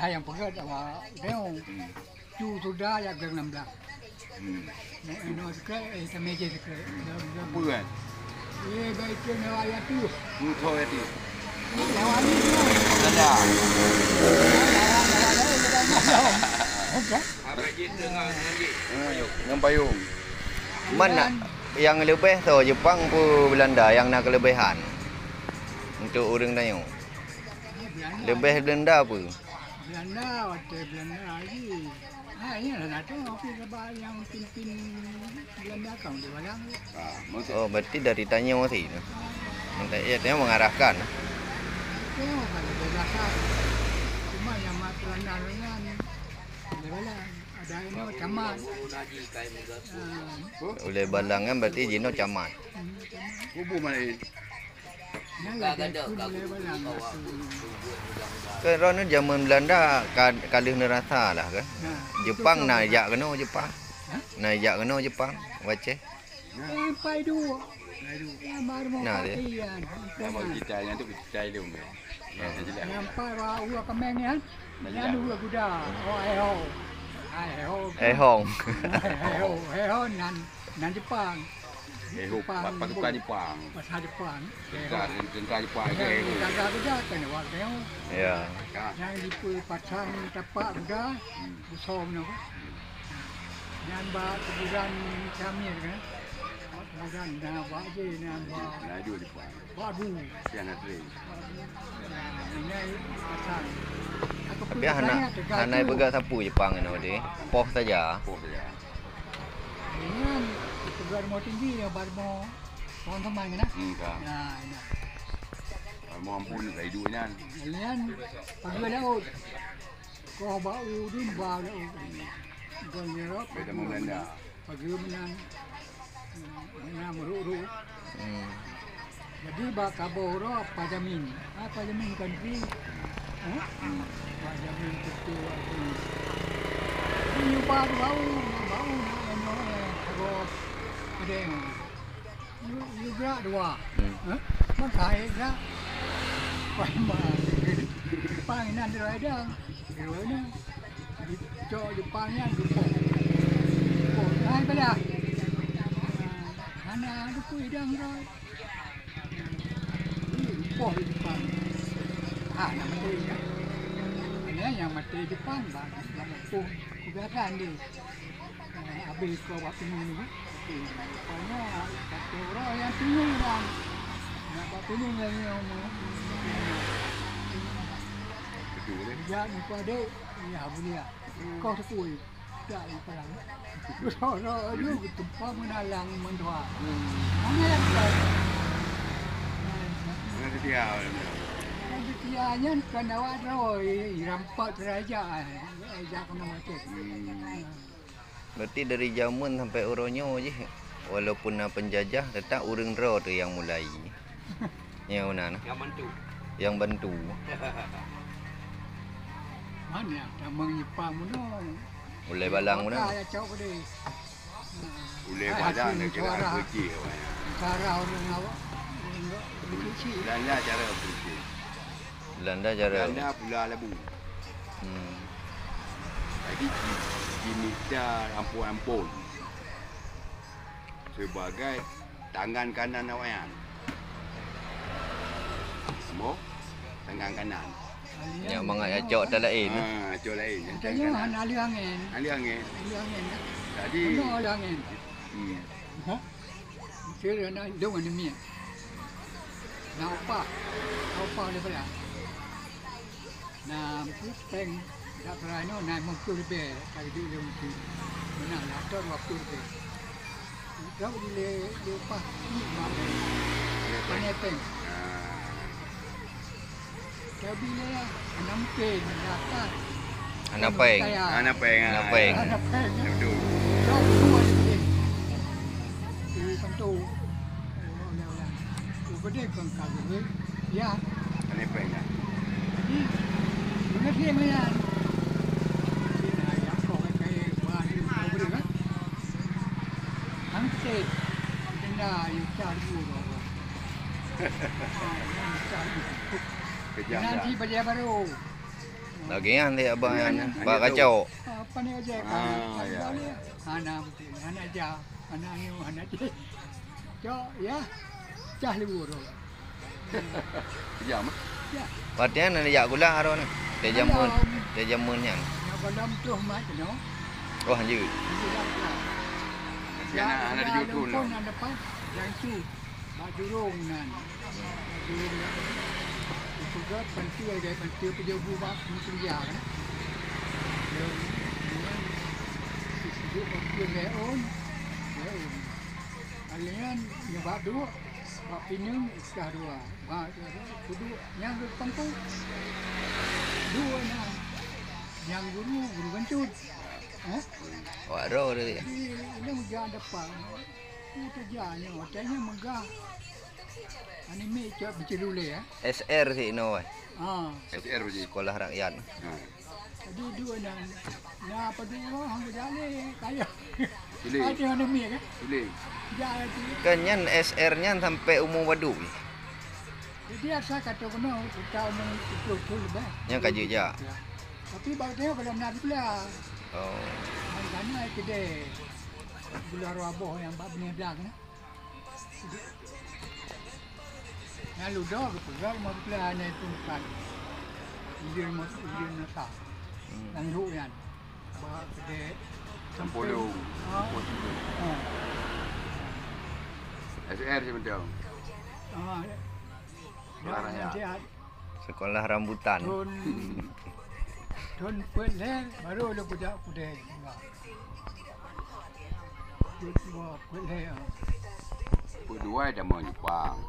yang pegat awak tengok cu sudah ya gang 16 no sekali meja sekali Apa kan? baik kena ayat tu Mutu ya tu. lawan ni Ada. Dengan payung. Mana yang lebih tu Jepang pun Belanda yang nak kelebihan untuk orang tengok. Lebih Belanda apa? Belanda waktu Belanda lagi ini lah nak tengok sebab yang pimpin Belanda kau di Balang Oh, berarti dari tanya masih. Ya, dia mengarahkan. tengok kalau dia dasar cuma yang mak Belanda dengan di Balang ada ini camat Oleh balangan berarti Jino camat. Kubu mana ni? Kerana zaman Belanda kalih nerasa lah kan. Jepang nak jak kena Jepang. Nak jak kena Jepang. Baca. Sampai dua. Nah dia. Kalau kita yang tu kita dia umur. Sampai ulah kemeng kan. Yang dua kuda. Oh Hong. Nan Jepang. Pasukan Jepang. Pasal Jepang. Tentara Jepang ke. Jaga kuda kena buat tengok. Ya. Yang dipu pasang tapak kuda. Besar mana. Yang bak keburan kami kan. Keburan dah buat je nak buat. Laju Jepang. Baru. Yang nak train. Ini pasang. Tapi hanai pegang sapu Jepang ni dia. Poh saja. Apa saja. Ini keburan mau tinggi ya baru mau teman kan. Kan. Nah, ini. Mau ampun dari dua ni. Kalian pagi laut. Kau bau di bau laut. Kau nyerap. Beda mau Belanda. Pagi menang. Menang meruk-ruk. Jadi bak kaboro pajamin. Pajamin country. Pajamin itu ini bau na kalau ada yang juga dua. Makai dah. Jepang ini ada ada. Kerana Jepangnya Jepang. Hai pada. Mana ada kuidang roy. Jepang. Nama dia. Ini yang mati Jepang bang. Yang kugaran dia. Habis kau buat ini. Pokoknya satu orang yang tinggi bang. Nak buat ini lagi yang ya ni kau ada ya boleh kau sekui tak perang so dia tempat menalang mentua mana yang Mana dia? Tianya kan awak roy rampak raja kena mati. Berarti dari zaman sampai Oronyo je. Walaupun nak penjajah tetap orang Ro tu yang mulai. Yang mana? Yang bantu. Mana tamang Jepang muno. Oleh balang muno. Ya cok dia. Boleh badan nak kira kecil. Cara orang awak. Belanda cara kecil. Belanda cara. Belanda pula labu. Jadi kita ampun-ampun. Sebagai tangan kanan awak. Semua tangan kanan. Yang mengat acok tak lain. Acok lain. Tanya ali angin. Ali angin. Ali angin. Tadi. Ali angin. Ha? Kira nak dong ni mi. Nak apa dia pula. Nah, peng dak perano nak mungkin lebih kali dia mungkin. Menang lah tu waktu lebih. Kau dia apa? Mana peng? Kau bila enam peng datang. Anak peng. Anak peng. Anak peng. Betul. Kau dua ni. Tentu. Gede kan kalau ya. Anak peng. Jadi mana dia mana? Sini ayah kau kayak bahan kau beri kan? Angset. Benda yang cari dulu. Nanti belajar baru. Lagian dia abang yang bak kacau. Apa ni aja kan? Ah, ya, ya. Anak betul, anak aja, anak ni, anak dia. Cok, ya, cah libur. Jam. Ya, Patian ada jak gula aro ni. Dia jamun yang. yang dalam tu mat tu, no. Oh anjir. Anak di YouTube pun ada pas, yang tu, baju rong nan. Itu kan pentil dia pentil kerja buat kerja kan. Dia dia leon. Alian nyoba dua. Bak pinang sekah dua. Bak kudu yang pangkau. Dua nah. Yang guru kencut. Wak ro dia. Ini megah depan. Itu kerjanya, macamnya megah. Anime cak bercelule ya. SR si no. SR je. Sekolah rakyat. Jadi dua nah apa dua hang berjalan kaya. Boleh. Ada anime kan? Boleh. Jalan tu. Kanyan SR nya sampai umur wadu. Jadi asal kata kena kita umum itu lebih. Yang kaji je. Tapi bagusnya kalau nak pula. Oh. Karena kedai gula rabah yang bab ni dah kan. Lalu dah betul dah mau pula ni tu kan. Dia nasa. Yang lu kan. Bab kedai Sampolong. SR je betul. Dia Sekolah rambutan. Tun peleh baru ada budak kudai. Dua peleh. Berdua dah mau Jepang.